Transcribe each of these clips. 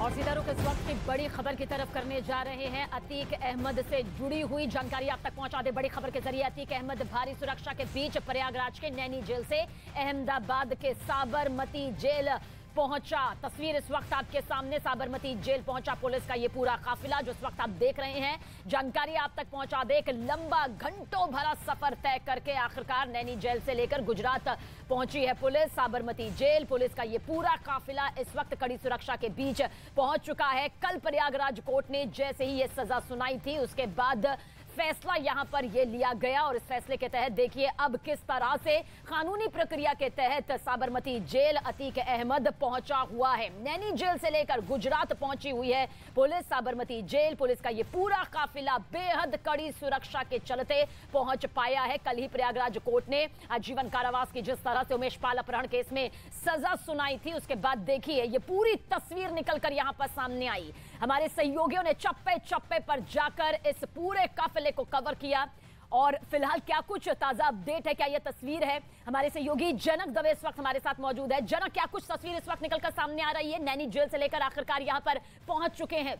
और सीधा रुख इस वक्त की बड़ी खबर की तरफ करने जा रहे हैं। अतीक अहमद से जुड़ी हुई जानकारी आप तक पहुंचा दे। बड़ी खबर के जरिए अतीक अहमद भारी सुरक्षा के बीच प्रयागराज के नैनी जेल से अहमदाबाद के साबरमती जेल पहुंचा। तस्वीर इस वक्त आपके सामने, साबरमती जेल पहुंचा पुलिस का ये पूरा काफिला जो इस वक्त आप देख रहे हैं। जानकारी आप तक पहुंचा दे। एक लंबा घंटों भरा सफर तय करके आखिरकार नैनी जेल से लेकर गुजरात पहुंची है पुलिस। साबरमती जेल पुलिस का ये पूरा काफिला इस वक्त कड़ी सुरक्षा के बीच पहुंच चुका है। कल प्रयागराज कोर्ट ने जैसे ही ये सजा सुनाई थी उसके बाद फैसला यहां पर यह लिया गया और इस फैसले के तहत देखिए अब किस तरह से कानूनी प्रक्रिया के तहत साबरमती जेल अतीक अहमद पहुंचा हुआ है। नैनी जेल से लेकर गुजरात पहुंची हुई है पुलिस। साबरमती जेल पुलिस का यह पूरा काफिला बेहद कड़ी सुरक्षा के चलते पहुंच पाया है। कल ही प्रयागराज कोर्ट ने आजीवन कारावास की जिस तरह से उमेश पाल अपहरण केस में सजा सुनाई थी उसके बाद देखिए ये पूरी तस्वीर निकलकर यहां पर सामने आई। हमारे सहयोगियों ने चप्पे चप्पे पर जाकर इस पूरे काफिले को कवर किया और फिलहाल क्या कुछ ताजा अपडेट है, क्या यह तस्वीर है। हमारे सहयोगी जनक दवे इस वक्त हमारे साथ मौजूद है। जनक, क्या कुछ तस्वीर इस वक्त निकलकर सामने आ रही है? नैनी जेल से लेकर आखिरकार यहां पर पहुंच चुके हैं।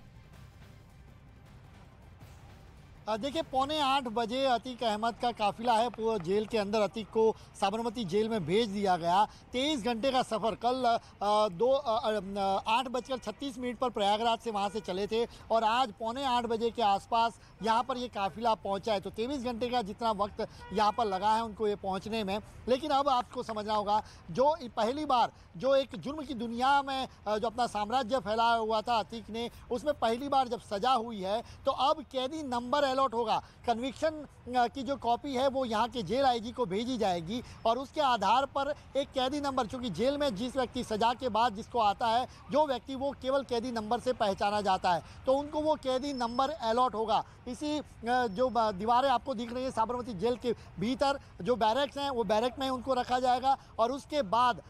देखिए 7:45 बजे अतीक अहमद का काफिला है पूरा जेल के अंदर अतीक को साबरमती जेल में भेज दिया गया। 23 घंटे का सफ़र कल 8:36 पर प्रयागराज से वहाँ से चले थे और आज 7:45 बजे के आसपास यहाँ पर ये काफिला पहुँचा है। तो 23 घंटे का जितना वक्त यहाँ पर लगा है उनको ये पहुँचने में। लेकिन अब आपको समझना होगा जो पहली बार जो एक जुर्म की दुनिया में जो अपना साम्राज्य फैलाया हुआ था अतीक ने, उसमें पहली बार जब सज़ा हुई है तो अब कैदी नंबर अलॉट होगा। कन्विक्शन की जो कॉपी है वो यहाँ के जेल आईजी को भेजी जाएगी और उसके आधार पर एक कैदी नंबर, चूँकि जेल में जिस व्यक्ति सजा के बाद जिसको आता है जो व्यक्ति, वो केवल कैदी नंबर से पहचाना जाता है, तो उनको वो कैदी नंबर अलॉट होगा। इसी जो दीवारें आपको दिख रही है साबरमती जेल के भीतर जो बैरक्स हैं वो बैरक में उनको रखा जाएगा और उसके बाद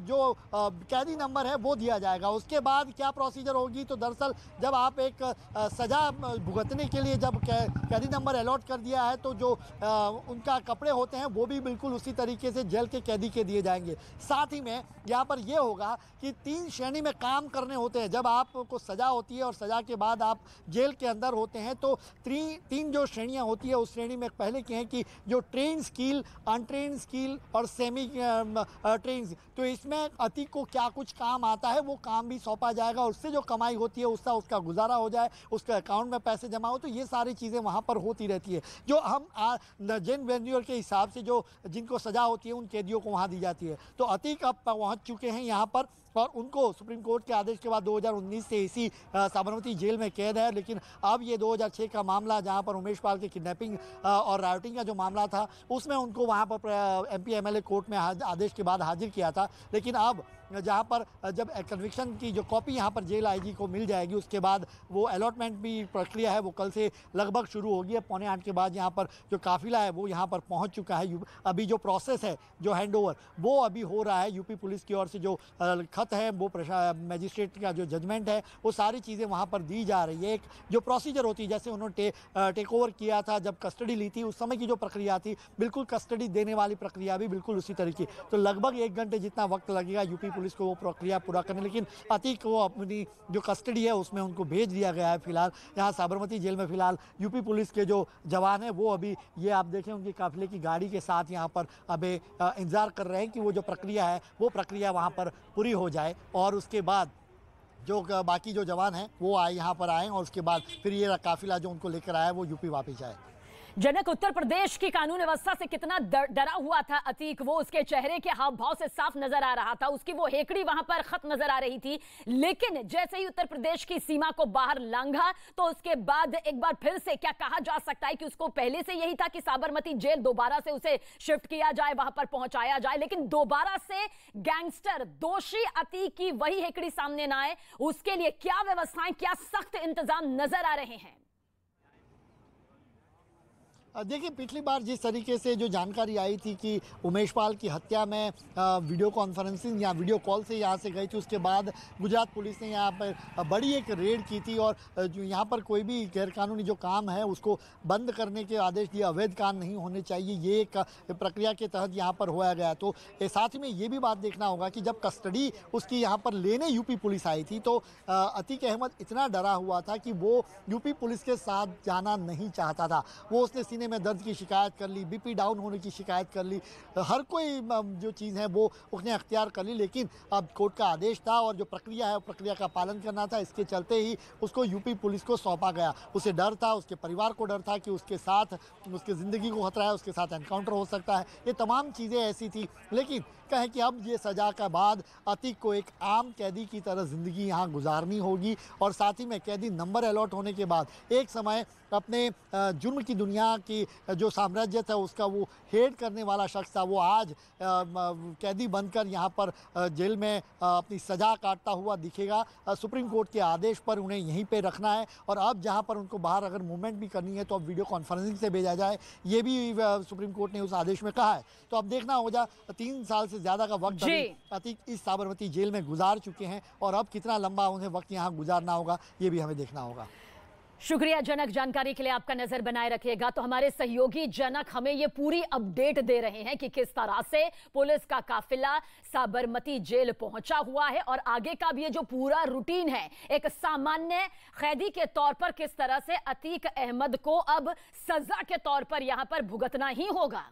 जो कैदी नंबर है वो दिया जाएगा। उसके बाद क्या प्रोसीजर होगी, तो दरअसल जब आप एक सज़ा भुगतने के लिए जब कैदी नंबर अलॉट कर दिया है तो जो उनका कपड़े होते हैं वो भी बिल्कुल उसी तरीके से जेल के कैदी के दिए जाएंगे। साथ ही में यहाँ पर ये होगा कि 3 श्रेणी में काम करने होते हैं। जब आपको सज़ा होती है और सज़ा के बाद आप जेल के अंदर होते हैं तो 3 जो श्रेणियाँ होती है उस श्रेणी में पहले की हैं कि जो ट्रेन स्किल, अनट्रेन स्किल और सेमी ट्रेन। तो इसमें अतीक को क्या कुछ काम आता है वो काम भी सौंपा जाएगा। उससे जो कमाई होती है उसका गुजारा हो जाए, उसके अकाउंट में पैसे जमा हो, तो ये सारी चीज़ें वहाँ पर होती रहती है। जो हम जेल वेन्यूअर के हिसाब से जो जिनको सज़ा होती है उन कैदियों को वहाँ दी जाती है। तो अतीक अब पहुँच चुके हैं यहाँ पर और उनको सुप्रीम कोर्ट के आदेश के बाद 2019 से इसी साबरमती जेल में कैद है। लेकिन अब ये 2006 का मामला जहाँ पर उमेश पाल की किडनैपिंग और रायोटिंग का जो मामला था उसमें उनको वहाँ पर MP MLA कोर्ट में आदेश के बाद हाजिर किया था। लेकिन अब जहाँ पर जब कन्विक्शन की जो कॉपी यहाँ पर जेल आईजी को मिल जाएगी उसके बाद वो अलॉटमेंट भी प्रक्रिया है वो कल से लगभग शुरू होगी। 7:45 के बाद यहाँ पर जो काफिला है वो यहाँ पर पहुँच चुका है। अभी जो प्रोसेस है जो हैंडओवर वो अभी हो रहा है। यूपी पुलिस की ओर से जो खत है वो मजिस्ट्रेट का जो जजमेंट है वो सारी चीज़ें वहाँ पर दी जा रही है। एक जो प्रोसीजर होती है, जैसे उन्होंने टेक ओवर किया था जब कस्टडी ली थी उस समय की जो प्रक्रिया थी बिल्कुल कस्टडी देने वाली प्रक्रिया भी बिल्कुल उसी तरीके। तो लगभग 1 घंटे जितना वक्त लगेगा यूपी पुलिस को वो प्रक्रिया पूरा करने। लेकिन अतीक को अपनी जो कस्टडी है उसमें उनको भेज दिया गया है। फिलहाल यहाँ साबरमती जेल में फिलहाल यूपी पुलिस के जो जवान हैं वो अभी ये आप देखें उनकी काफिले की गाड़ी के साथ यहाँ पर अभी इंतज़ार कर रहे हैं कि वो जो प्रक्रिया है वो प्रक्रिया वहाँ पर पूरी हो जाए और उसके बाद जो बाकी जो जवान हैं वो आए यहाँ पर आएँ और उसके बाद फिर ये काफिला जो उनको लेकर आया वो यूपी वापस जाए। जनक, उत्तर प्रदेश की कानून व्यवस्था से कितना डरा हुआ था अतीक, वो उसके चेहरे के हाव भाव से साफ नजर आ रहा था। उसकी वो हेकड़ी वहां पर खत नजर आ रही थी। लेकिन जैसे ही उत्तर प्रदेश की सीमा को बाहर लांघा तो उसके बाद एक बार फिर से क्या कहा जा सकता है कि उसको पहले से यही था कि साबरमती जेल दोबारा से उसे शिफ्ट किया जाए, वहां पर पहुंचाया जाए, लेकिन दोबारा से गैंगस्टर दोषी अतीक की वही हेकड़ी सामने ना आए, उसके लिए क्या व्यवस्थाएं, क्या सख्त इंतजाम नजर आ रहे हैं? देखिए, पिछली बार जिस तरीके से जो जानकारी आई थी कि उमेश पाल की हत्या में वीडियो कॉन्फ्रेंसिंग या वीडियो कॉल से यहाँ से गई थी, उसके बाद गुजरात पुलिस ने यहाँ पर बड़ी एक रेड की थी और जो यहाँ पर कोई भी गैरकानूनी जो काम है उसको बंद करने के आदेश दिए, अवैध काम नहीं होने चाहिए, ये एक प्रक्रिया के तहत यहाँ पर होया गया। तो साथ ही में ये भी बात देखना होगा कि जब कस्टडी उसकी यहाँ पर लेने यूपी पुलिस आई थी तो अतीक अहमद इतना डरा हुआ था कि वो यूपी पुलिस के साथ जाना नहीं चाहता था। वो उसने सीने में दर्द की शिकायत कर ली, बीपी डाउन होने की शिकायत कर ली, हर कोई जो चीज़ है वो उसने अख्तियार कर ली। लेकिन अब कोर्ट का आदेश था और जो प्रक्रिया है प्रक्रिया का पालन करना था, इसके चलते ही उसको यूपी पुलिस को सौंपा गया। उसे डर था, उसके परिवार को डर था कि उसके साथ उसकी ज़िंदगी को खतरा है, उसके साथ एनकाउंटर हो सकता है, ये तमाम चीज़ें ऐसी थी। लेकिन कहें कि अब ये सज़ा के बाद अतीक को एक आम कैदी की तरह ज़िंदगी यहाँ गुजारनी होगी और साथ ही में कैदी नंबर अलॉट होने के बाद एक समय अपने जुर्म की दुनिया की जो साम्राज्य था उसका वो हेड करने वाला शख्स था, वो आज कैदी बनकर यहाँ पर जेल में अपनी सज़ा काटता हुआ दिखेगा। सुप्रीम कोर्ट के आदेश पर उन्हें यहीं पे रखना है और अब जहाँ पर उनको बाहर अगर मूवमेंट भी करनी है तो अब वीडियो कॉन्फ्रेंसिंग से भेजा जाए, ये भी सुप्रीम कोर्ट ने उस आदेश में कहा है। तो अब देखना होगा, 3 साल से ज़्यादा का वक्त अतीक इस साबरमती जेल में गुजार चुके हैं और अब कितना लंबा उन्हें वक्त यहाँ गुजारना होगा ये भी हमें देखना होगा। शुक्रिया जनक, जानकारी के लिए आपका नजर बनाए रखिएगा। तो हमारे सहयोगी जनक हमें ये पूरी अपडेट दे रहे हैं कि किस तरह से पुलिस का काफिला साबरमती जेल पहुंचा हुआ है और आगे का भी ये जो पूरा रूटीन है एक सामान्य कैदी के तौर पर किस तरह से अतीक अहमद को अब सजा के तौर पर यहां पर भुगतना ही होगा।